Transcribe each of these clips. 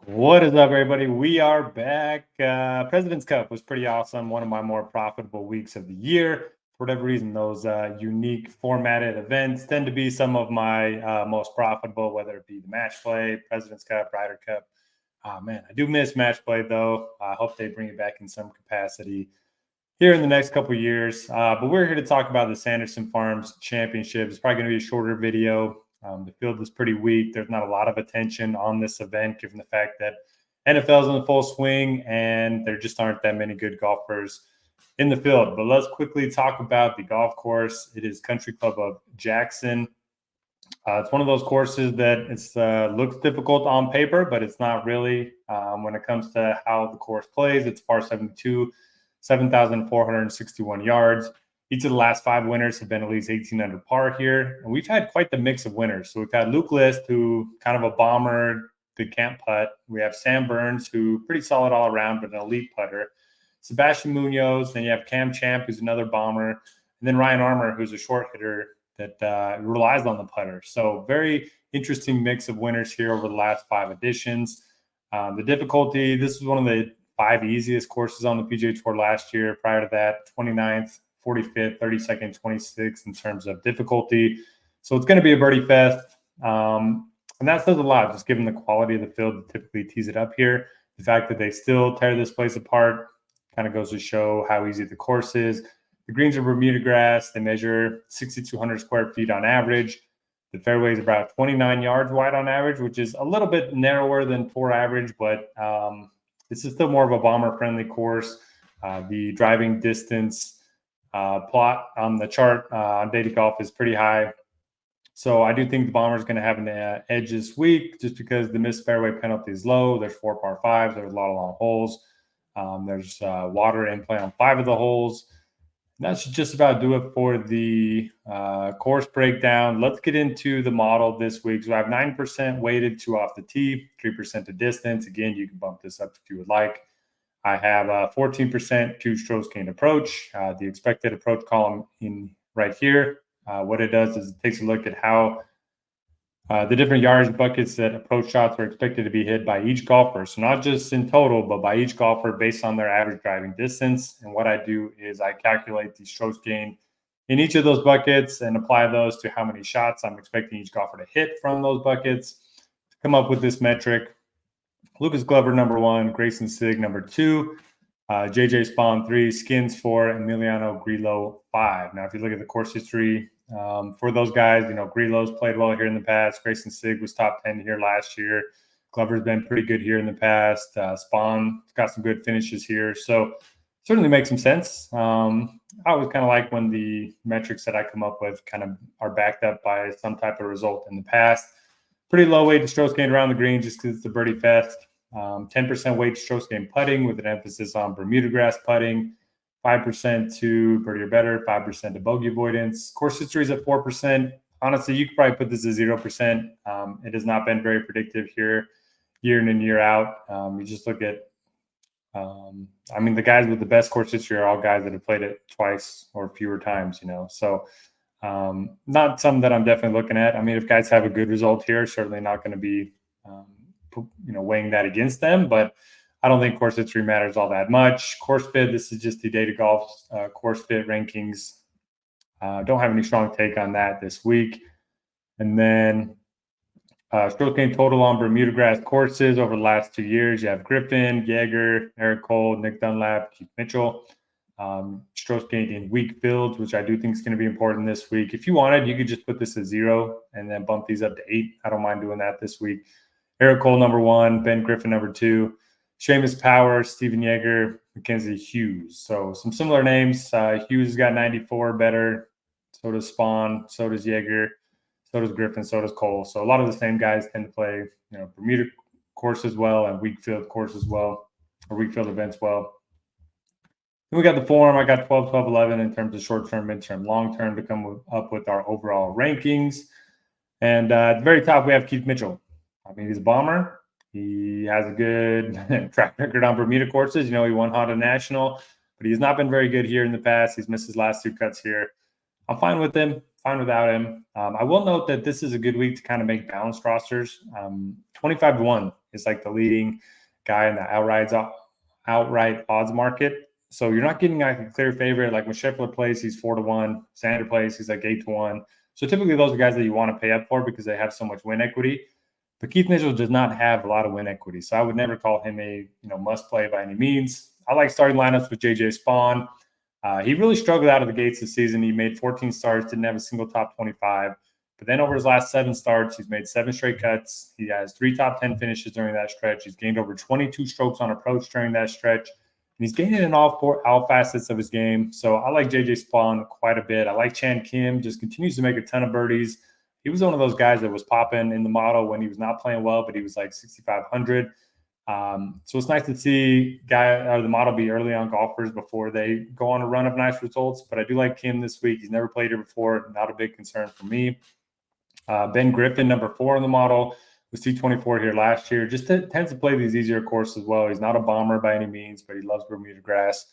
What is up, everybody? We are back. President's Cup was pretty awesome. One of my more profitable weeks of the year. For whatever reason, those unique formatted events tend to be some of my most profitable, whether it be the match play, President's Cup, Ryder Cup. Man, I do miss match play, though. I hope they bring it back in some capacity here in the next couple of years. But we're here to talk about the Sanderson Farms Championship. It's probably going to be a shorter video. The field is pretty weak. There's not a lot of attention on this event, given the fact that NFL's in the full swing and there just aren't that many good golfers in the field. But let's quickly talk about the golf course. It is Country Club of Jackson. It's one of those courses that it's looks difficult on paper, but it's not really when it comes to how the course plays. It's par 72, 7,461 yards. Each of the last 5 winners have been at least 18 under par here. And we've had quite the mix of winners. So we've had Luke List, who kind of a bomber, that can't putt. We have Sam Burns, who pretty solid all around, but an elite putter. Sebastian Munoz. Then you have Cam Champ, who's another bomber. And then Ryan Armour, who's a short hitter that relies on the putter. So very interesting mix of winners here over the last 5 editions. The difficulty, this was one of the 5 easiest courses on the PGA Tour last year. Prior to that, 29th, 45th, 32nd, 26th in terms of difficulty. So it's going to be a birdie fest. And that says a lot, just given the quality of the field that typically tees it up here. The fact that they still tear this place apart kind of goes to show how easy the course is. The greens are Bermuda grass. They measure 6,200 square feet on average. The fairway is about 29 yards wide on average, which is a little bit narrower than tour average, but this is still more of a bomber-friendly course. The driving distance plot on the chart on Data Golf is pretty high. So I do think the bomber is going to have an edge this week just because the missed fairway penalty is low. There's 4 par 5s. There's a lot of long holes. There's water in play on 5 of the holes. And that should just about do it for the course breakdown. Let's get into the model this week. So I have 9% weighted to off the tee, 3% to distance. Again, you can bump this up if you would like. I have 14% to strokes gained approach. The expected approach column in right here. What it does is it takes a look at how the different yardage buckets that approach shots are expected to be hit by each golfer. So not just in total, but by each golfer based on their average driving distance. And what I do is I calculate the strokes gained in each of those buckets and apply those to how many shots I'm expecting each golfer to hit from those buckets to come up with this metric. Lucas Glover, number 1, Grayson Sigg, number 2, JJ Spawn, 3, Skins, 4, Emiliano Grillo, 5. Now, if you look at the course history for those guys, Grillo's played well here in the past. Grayson Sigg was top 10 here last year. Glover's been pretty good here in the past. Spawn's got some good finishes here. So certainly makes some sense. I always kind of like when the metrics that I come up with kind of are backed up by some type of result in the past. Pretty low weight to strokes gained around the green just because it's a birdie fest. 10% weight to strokes gained putting with an emphasis on Bermuda grass putting. 5% to birdie or better, 5% to bogey avoidance. Course history is at 4%. Honestly, you could probably put this at 0%. It has not been very predictive here, year in and year out. You just look at, the guys with the best course history are all guys that have played it twice or fewer times, So not something that I'm definitely looking at. If guys have a good result here, certainly not going to be, weighing that against them, but I don't think course history matters all that much. Course fit, this is just the Data Golf course fit rankings. Don't have any strong take on that this week. And then stroke gain total on Bermuda grass courses over the last 2 years. You have Griffin, Yeager, Eric Cole, Nick Dunlap, Keith Mitchell. Strokes gained in weak fields, which I do think is going to be important this week. If you wanted, you could just put this at 0 and then bump these up to 8. I don't mind doing that this week. Eric Cole, number 1, Ben Griffin, number 2, Seamus Power, Steven Yeager, Mackenzie Hughes. So some similar names. Hughes has got 94 better. So does Spawn. So does Yeager. So does Griffin. So does Cole. So a lot of the same guys tend to play, Bermuda course as well and weak field course as well, or weak field events well. Then we got the form. I got 12, 12, 11 in terms of short-term, mid-term, long-term to come up with our overall rankings. And at the very top, we have Keith Mitchell. He's a bomber. He has a good track record on Bermuda courses. He won Honda National, but he's not been very good here in the past. He's missed his last 2 cuts here. I'm fine with him. fine without him. I will note that this is a good week to kind of make balanced rosters. 25-1 is like the leading guy in the outright odds market. So you're not getting like a clear favorite. Like when Scheffler plays, he's 4-1. Sander plays, he's like 8-1. So typically those are guys that you want to pay up for because they have so much win equity. But Keith Mitchell does not have a lot of win equity, so I would never call him a must play by any means. I like starting lineups with JJ Spawn. He really struggled out of the gates this season. He made 14 starts, didn't have a single top 25. But then over his last 7 starts, he's made 7 straight cuts. He has 3 top 10 finishes during that stretch. He's gained over 22 strokes on approach during that stretch. And he's gaining in all facets of his game. So I like JJ Spawn quite a bit. I like Chan Kim, just continues to make a ton of birdies. He was one of those guys that was popping in the model when he was not playing well, but he was like 6,500. So it's nice to see the model be early on golfers before they go on a run of nice results. But I do like Kim this week. He's never played here before. Not a big concern for me. Ben Griffin, number 4 in the model, was T24 here last year. Just tends to play these easier courses as well. He's not a bomber by any means, but he loves Bermuda grass.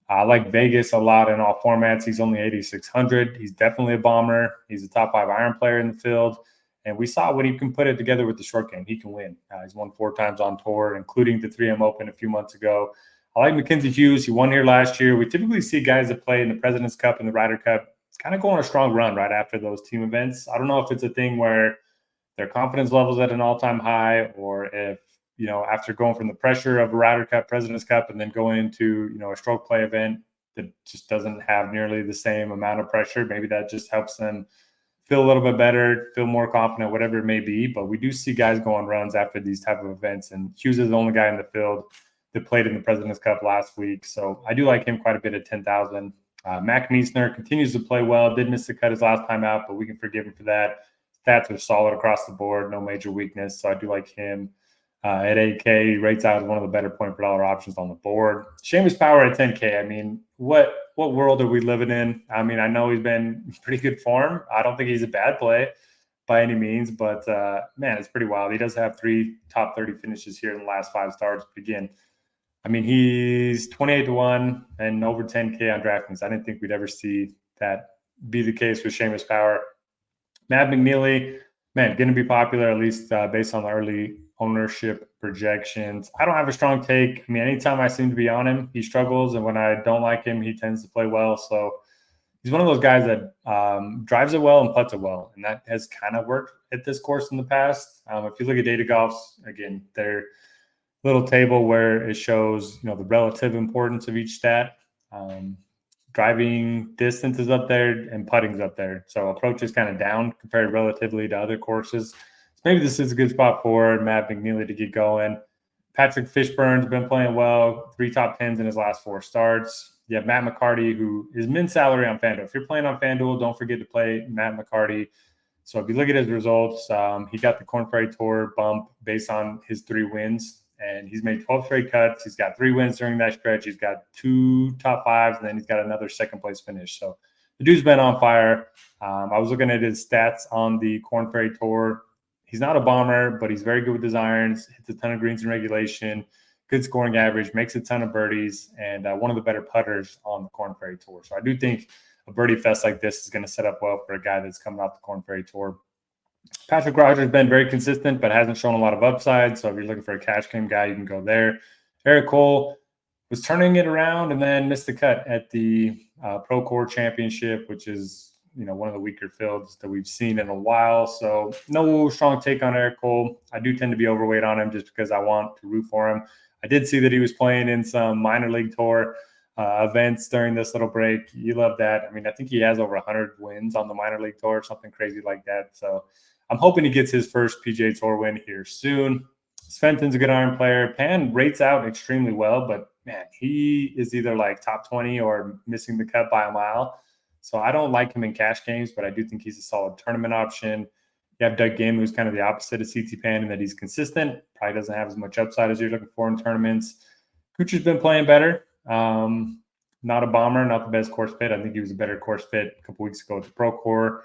I like Vegas a lot in all formats. He's only 8,600. He's definitely a bomber. He's a top 5 iron player in the field. And we saw when he can put it together with the short game, he can win. He's won 4 times on tour, including the 3M Open a few months ago. I like Mackenzie Hughes. He won here last year. We typically see guys that play in the President's Cup and the Ryder Cup kind of go on a strong run right after those team events. I don't know if it's a thing where their confidence levels at an all-time high, or if after going from the pressure of a Ryder Cup, President's Cup, and then going into a stroke play event that just doesn't have nearly the same amount of pressure, maybe that just helps them feel a little bit better, feel more confident, whatever it may be. But we do see guys go on runs after these type of events, and Hughes is the only guy in the field that played in the President's Cup last week. So I do like him quite a bit at 10,000. Mac Meisner continues to play well. Did miss the cut his last time out, but we can forgive him for that. Stats are solid across the board, no major weakness. So I do like him. At 8K, he rates out as one of the better point per dollar options on the board. Seamus Power at 10K. I mean, what world are we living in? I mean, I know he's been in pretty good form. I don't think he's a bad play by any means, but man, it's pretty wild. He does have 3 top 30 finishes here in the last 5 starts. But again, I mean, he's 28-1 and over 10K on DraftKings. I didn't think we'd ever see that be the case with Seamus Power. Matt McNeely, man, going to be popular, at least based on the early ownership projections. I don't have a strong take. I mean, anytime I seem to be on him, he struggles. And when I don't like him, he tends to play well. So he's one of those guys that drives it well and putts it well. And that has kind of worked at this course in the past. If you look at Data Golf's, again, their little table where it shows, the relative importance of each stat. Driving distance is up there and putting's up there. So approach is kind of down compared relatively to other courses. So maybe this is a good spot for Matt McNeely to get going. Patrick Fishburne's been playing well, 3 top 10s in his last 4 starts. You have Matt McCarty, who is min salary on FanDuel. If you're playing on FanDuel, don't forget to play Matt McCarty. So if you look at his results, he got the Korn Ferry Tour bump based on his 3 wins. And he's made 12 straight cuts. He's got 3 wins during that stretch. He's got 2 top 5s, and then he's got another second-place finish. So the dude's been on fire. I was looking at his stats on the Korn Ferry Tour. He's not a bomber, but he's very good with his irons, hits a ton of greens in regulation, good scoring average, makes a ton of birdies, and one of the better putters on the Korn Ferry Tour. So I do think a birdie fest like this is going to set up well for a guy that's coming off the Korn Ferry Tour. Patrick Rogers has been very consistent, but hasn't shown a lot of upside. So if you're looking for a cash game guy, you can go there. Eric Cole was turning it around and then missed the cut at the Pro Core Championship, which is one of the weaker fields that we've seen in a while. So no strong take on Eric Cole. I do tend to be overweight on him just because I want to root for him. I did see that he was playing in some minor league tour events during this little break. You love that. I mean, I think he has over 100 wins on the minor league tour, something crazy like that. So I'm hoping he gets his first PGA Tour win here soon. Sventon's a good iron player. Pan rates out extremely well, but man, he is either like top 20 or missing the cut by a mile. So I don't like him in cash games, but I do think he's a solid tournament option. You have Doug Gim, who's kind of the opposite of CT Pan in that he's consistent, probably doesn't have as much upside as you're looking for in tournaments. Kuchar's been playing better. Not a bomber, not the best course fit. I think he was a better course fit a couple weeks ago at the Pro Core.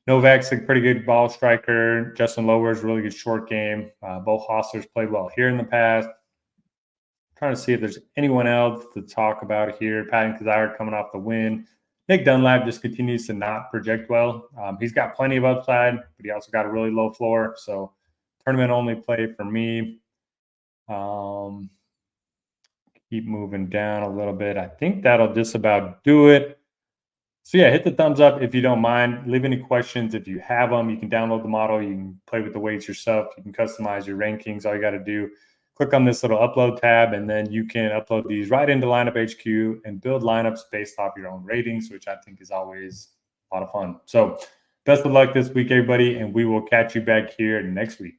Novak's a pretty good ball striker. Justin Lower's really good short game. Bo Hostler's played well here in the past. Trying to see if there's anyone else to talk about here. Patton Kazire coming off the win. Nick Dunlap just continues to not project well. He's got plenty of upside, but he also got a really low floor. So tournament only play for me. Keep moving down a little bit. I think that'll just about do it. So yeah, hit the thumbs up if you don't mind. Leave any questions if you have them. You can download the model. You can play with the weights yourself. You can customize your rankings. All you got to do, click on this little upload tab, and then you can upload these right into Lineup HQ and build lineups based off your own ratings, which I think is always a lot of fun. So best of luck this week, everybody, and we will catch you back here next week.